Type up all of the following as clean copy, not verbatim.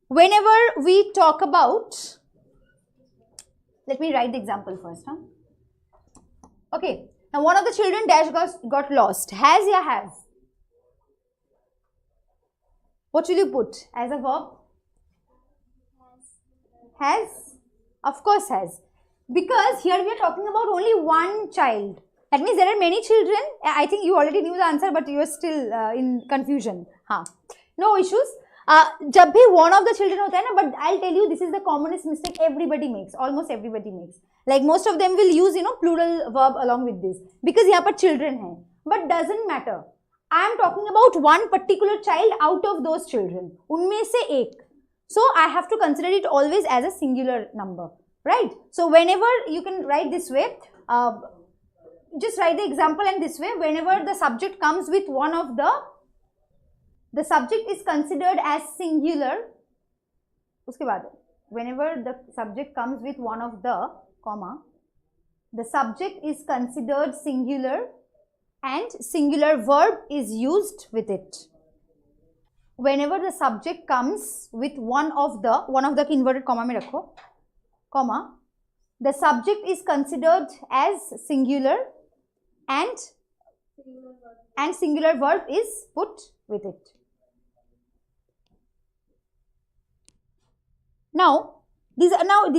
whenever we talk about, let me write the example first. Okay, now one of the children dash got lost. Has ya have? What will you put as a verb? Has? Of course has. Because here we are talking about only one child. That means there are many children. I think you already knew the answer, but you are still in confusion. No issues. जब भी one of the children होता है ना, but I'll tell you, this is the commonest mistake everybody makes. Almost everybody makes. Like most of them will use, plural verb along with this. Because यहाँ पर children हैं. But doesn't matter. I am talking about one particular child out of those children. उनमें से एक. So I have to consider it always as a singular number. Right? So whenever you can write this way, just write the example in this way. Whenever the subject comes with one of the subject is considered as singular. उसके बाद whenever the subject comes with one of the comma, the subject is considered singular and singular verb is used with it. Whenever the subject comes with one of the inverted comma में रखो, comma, the subject is considered as singular and singular verb is put with it. Now this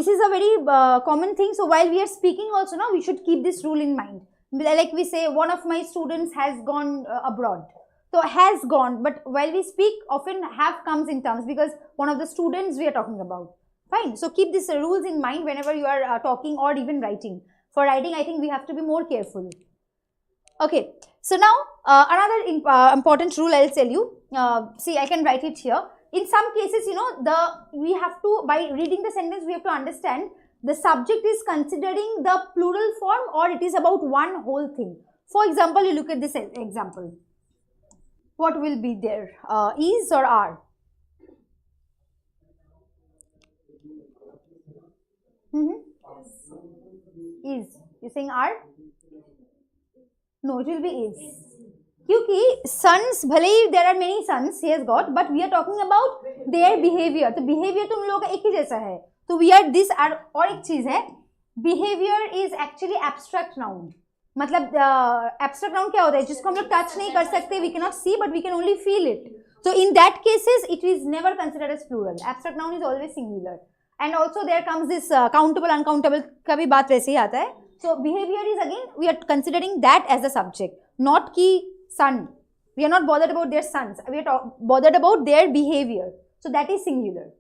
is a very common thing. So while we are speaking also now, we should keep this rule in mind. Like we say, one of my students has gone abroad. So has gone, but while we speak, often have comes in terms because one of the students we are talking about. Fine. So keep these rules in mind whenever you are talking or even writing. For writing, I think we have to be more careful. Okay. So now another important rule I'll tell you. See, I can write it here. In some cases, we have to, by reading the sentence, we have to understand the subject is considering the plural form or it is about one whole thing. For example, you look at this example. What will be there? Is or are? Is. You saying are? No, it will be is. क्योंकि sons, भले ही there are many sons he has got, but we are talking about their behavior. तो behavior तो उन लोगों का एक ही जैसा है. तो we are this और एक चीज है, behavior is actually abstract noun. मतलब abstract noun क्या होता है? जिसको हम लोग touch नहीं कर सकते, we cannot see, but we can only feel it. So in that cases, it is never considered as plural. Abstract noun is always singular. And also there comes this countable, uncountable का भी बात वैसे ही आता है. So behavior is again, we are considering that as a subject, not की son. We are not bothered about their sons. We are bothered about their behavior. So that is singular.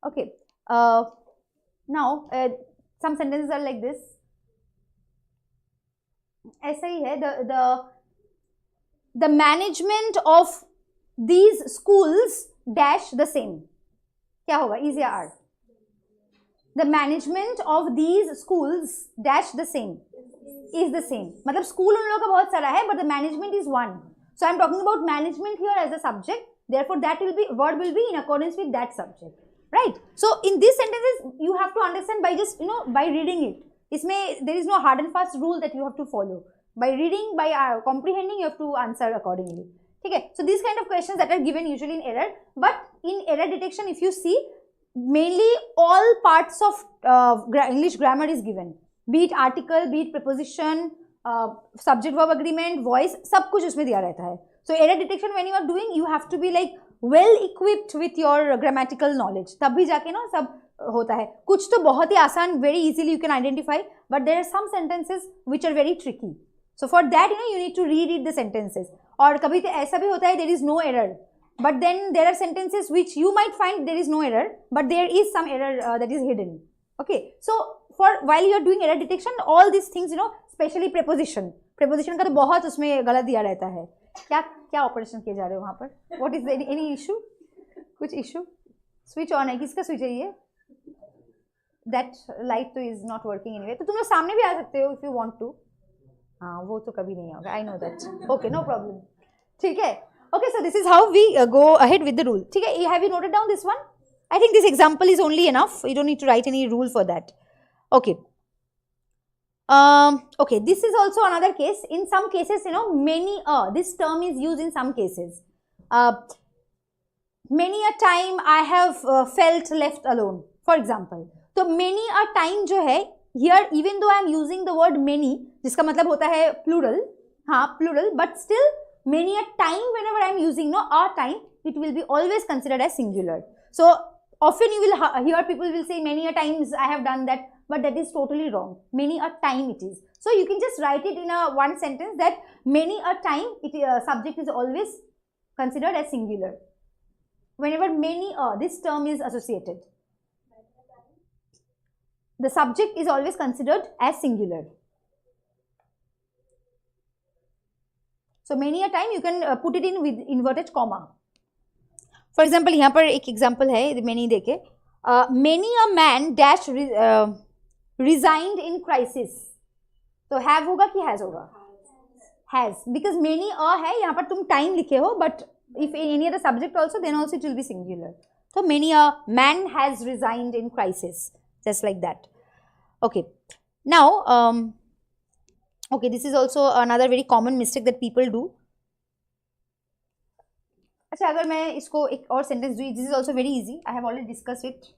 Okay. Now some sentences are like this. ऐसा ही है, the management of these schools dash the same. क्या होगा? Is या are? The management of these schools dash the same. Is the same. मतलब school उन लोगों का बहुत सारा है, but the management is one. So I am talking about management here as a subject. Therefore, that will be word will be in accordance with that subject, right? So in these sentences, you have to understand by just by reading it. इसमें there is no hard and fast rule that you have to follow. By reading, by comprehending, you have to answer accordingly. Okay. So these kind of questions that are given usually in error, but in error detection, if you see, mainly all parts of English grammar is given. Be it article, be it preposition, subject verb agreement, voice, सब कुछ उसमें दिया रहता है. So error detection when you are doing, you have to be like well equipped with your grammatical knowledge. तब भी जाके ना सब होता है. कुछ तो बहुत ही आसान, very easily you can identify, but there are some sentences which are very tricky. So for that, you need to reread the sentences. और कभी तो ऐसा भी होता है, there is no error. But then there are sentences which you might find there is no error, but there is some error that is hidden. Okay. So while you are doing error detection, all these things, especially preposition का तो बहुत उसमें गलत दिया रहता है. क्या operation किए जा रहे हो वहाँ पर? What is any issue? कुछ issue? Switch on है, किसका switch है ये? That light तो is not working anyway. तो तुम लोग सामने भी आ सकते हो if you want to. हाँ, वो तो कभी नहीं होगा. I know that. Okay, no problem. ठीक है. Okay, so this is how we go ahead with the rule. ठीक है. Have you noted down this one? I think this example is only enough. You don't need to write any rule for that. Okay. Okay, this is also another case. In some cases, many this term is used in some cases. many a time I have felt left alone, for example. तो many a time जो है, here even though I am using the word many, जिसका मतलब होता है plural, हाँ plural, but still many a time whenever I am using no a time, it will be always considered as singular. So often you will hear people will say many a times I have done that, but that is totally wrong. Many a time it is. So you can just write it in a one sentence that many a time subject is always considered as singular. Whenever many this term is associated, the subject is always considered as singular. So many a time you can put it in with inverted comma. For example, यहाँ पर एक example है, many देखे, many a man dash resigned in crisis. तो have होगा कि has होगा? Has, because many a है, यहाँ पर तुम time लिखे हो, but if any other subject also, then also it will be singular. So many a man has resigned in crisis, just like that. Okay, now okay, this is also another very common mistake that people do. अच्छा, अगर मैं इसको एक और sentence दूँ, this is also very easy. I have already discussed it.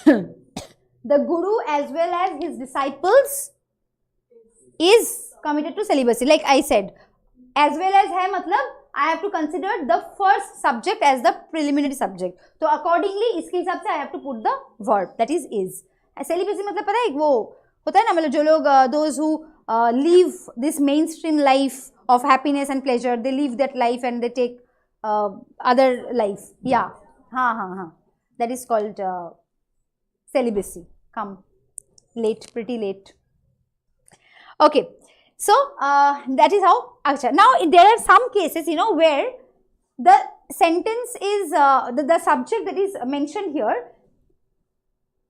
The guru as well as his disciples is committed to celibacy. Like I said, as well as है मतलब I have to consider the first subject as the preliminary subject. तो accordingly इसके हिसाब से I have to put the verb, that is. Celibacy मतलब पता है वो होता है ना, मतलब जो लोग those who live this mainstream life of happiness and pleasure, they leave that life and they take other life. Yeah, हाँ, that is called celibacy. Come late, pretty late. Okay, so that is how. Achha, now there are some cases, you know, where the sentence is the subject that is mentioned here,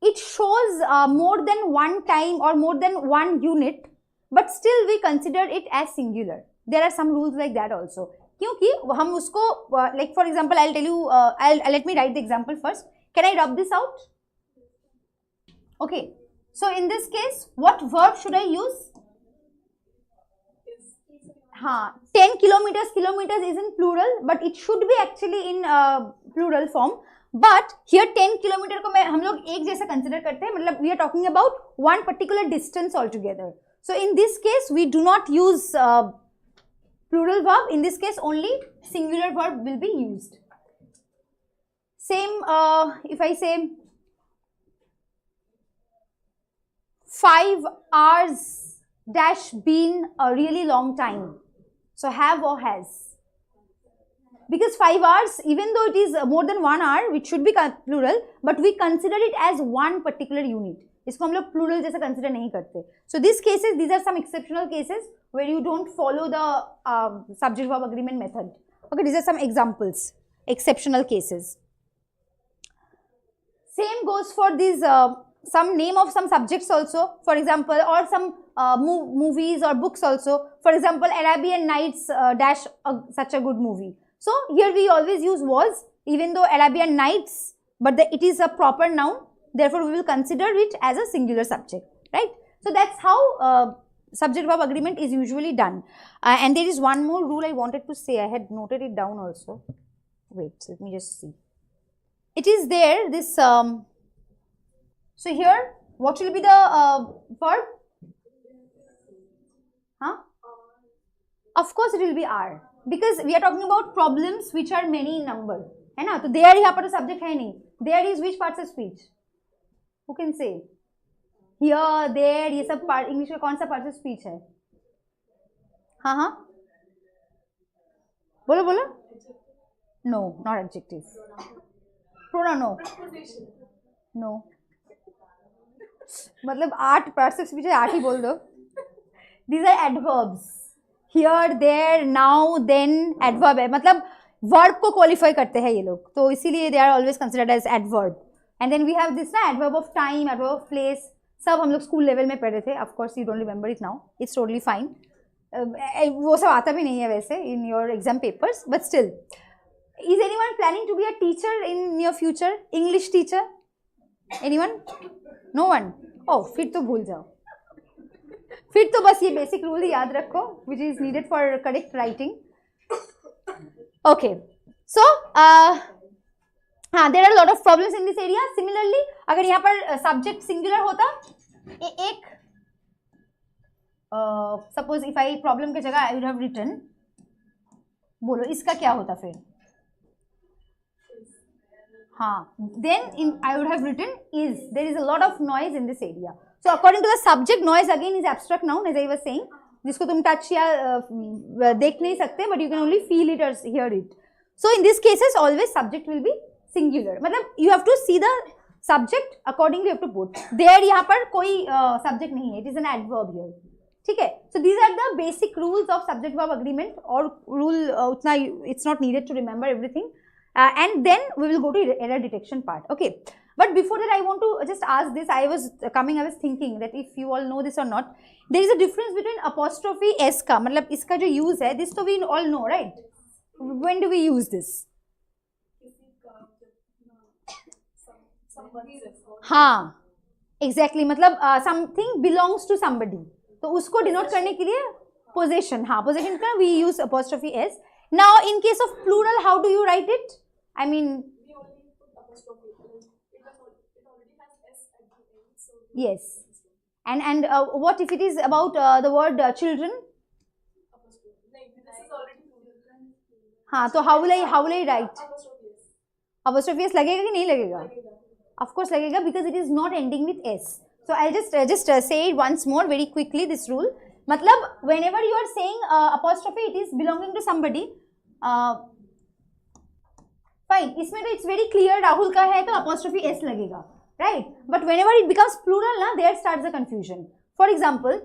it shows more than one time or more than one unit, but still we consider it as singular. There are some rules like that also. क्योंकि हम उसको like for example, I'll tell you, let me write the example first. Can I rub this out? Okay. So in this case, what verb should I use? हाँ, 10 kilometers. Kilometers is in plural, but it should be actually in plural form. But here 10 kilometer को हम लोग एक जैसा consider करते हैं, मतलब we are talking about one particular distance altogether. So in this case, we do not use plural verb. In this case, only singular verb will be used. Same if I say 5 hours dash been a really long time. So have or has. Because 5 hours, even though it is more than 1 hour, which should be plural, but we consider it as one particular unit. इसको हम लोग plural जैसा consider नहीं करते. So these cases, these are some exceptional cases where you don't follow the subject verb agreement method. Okay, these are some examples, exceptional cases. Same goes for these some name of some subjects also, for example, or some movies or books also. For example, Arabian Nights dash such a good movie. So here we always use was, even though Arabian Nights, but it is a proper noun. Therefore, we will consider it as a singular subject, right? So that's how subject verb agreement is usually done. And there is one more rule I wanted to say. I had noted it down also. Wait, let me just see. It is there, this, so here, what will be the verb? Huh? Of course, it will be are, because we are talking about problems which are many in number. है ना? तो there यहाँ पर subject है नहीं. There is which parts of speech? Who can say? Here, there, ये सब part English का कौन सा parts of speech है? हाँ. बोलो. No, not adjective. Pronoun, no. No. मतलब 8 parts of speech है, 8 ही बोल दो. These are adverbs. Here, there, now, then, adverb है. मतलब verb को qualify करते हैं ये लोग. तो इसीलिए they are always considered as adverb. And then we have this ना, adverb of time, adverb of place. सब हम लोग स्कूल लेवल में पढ़े थे. Of course, you don't remember it now. It's totally fine. वो सब आता भी नहीं है वैसे in your exam papers. But still, is anyone planning to be a teacher in near future? English teacher? Anyone? No one? Oh, फिर तो भूल जाओ. फिर तो बस ये basic rule याद रखो, which is needed for correct writing. Okay. So हाँ, there are a lot of problems in this area. Similarly, अगर यहाँ पर subject singular होता, एक suppose if I problem के जगह I would have written, बोलो इसका क्या होता फिर? हाँ, then I would have written is. There is a lot of noise in this area. So according to the subject, noise again is abstract noun, as I was saying, जिसको तुम touch या देख नहीं सकते, but you can only feel it or hear it. So in these cases, always subject will be singular. मतलब you have to see the subject accordingly. You have to put. There यहाँ पर कोई subject नहीं है. It is an adverb here. ठीक है? So these are the basic rules of subject-verb agreement. और rule उतना it's not needed to remember everything. And then we will go to error detection part. Okay. But before that, I want to just ask this. I was thinking that if you all know this or not, there is a difference between apostrophe s का, मतलब इसका जो use है, this तो we all know, right? When do we use this? हाँ, exactly. मतलब something belongs to somebody. तो उसको denote करने के लिए possession. हाँ, possession का we use apostrophe s. Now, in case of plural, how do you write it? I mean, we only put apostrophe. It already has s at the end. So yes. And what if it is about the word children? Like this is already children. हाँ, तो how will I write? Apostrophe s लगेगा कि नहीं लगेगा? Of course लगेगा, because it is not ending with s. So I'll just say it once more very quickly, this rule. मतलब whenever you are saying apostrophe, it is belonging to somebody. Fine. इसमें तो it's very clear Rahul का है तो apostrophe s लगेगा, right? But whenever it becomes plural, ना, there starts the confusion. For example,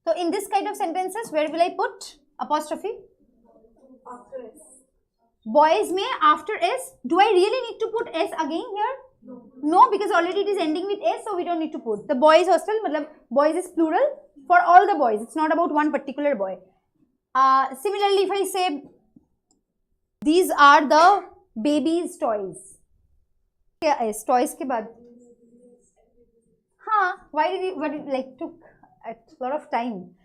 so in this kind of sentences, where will I put apostrophe? After s. Boys में after s. Do I really need to put s again here? No, because already it is ending with s, so we don't need to put. The boys hostel, मतलब boys is plural for all the boys. It's not about one particular boy. Similarly, if I say these are the baby's toys. क्या is toys के बाद? हाँ, why did it like took a lot of time?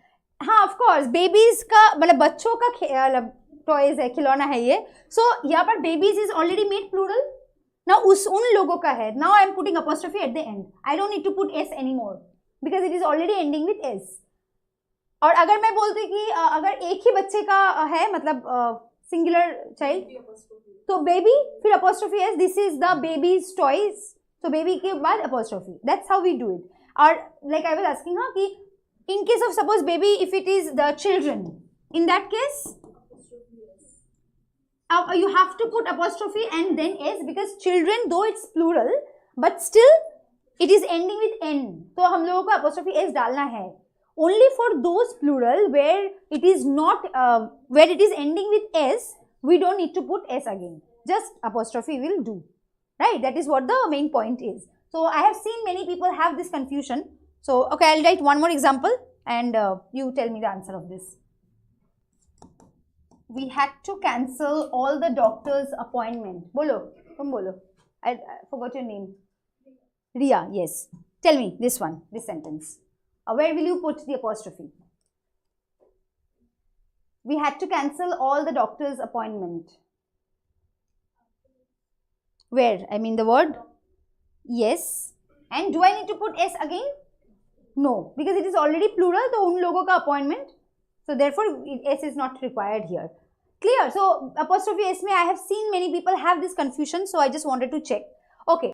हाँ, of course, babies का मतलब बच्चों का toys है, खिलौना है ये. So यहाँ पर babies is already made plural. Now उन लोगों का है. Now I am putting apostrophe at the end. I don't need to put s anymore because it is already ending with s. और अगर मैं बोलती कि अगर एक ही बच्चे का है, मतलब singular child, तो baby फिर apostrophe s. This is the baby's toys. So baby के बाद apostrophe. That's how we do it. और like I was asking हाँ कि in case of suppose baby, if it is the children, in that case you have to put apostrophe and then s, because children though it's plural but still it is ending with n. तो हम लोगों को apostrophe s डालना है. Only for those plural where it is not where it is ending with s, we don't need to put s again. Just apostrophe will do. Right? That is what the main point is. So I have seen many people have this confusion. So okay, I'll write one more example and you tell me the answer of this. We had to cancel all the doctor's appointment. Bolo, tum bolo. I forgot your name. Ria, yes. Tell me this one, this sentence. Where will you put the apostrophe? We had to cancel all the doctor's appointment. Where? I mean the word? Yes. And do I need to put s again? No, because it is already plural, so un logo ka appointment. So therefore, s is not required here. Clear? So apostrophe s mein I have seen many people have this confusion, so I just wanted to check. Okay.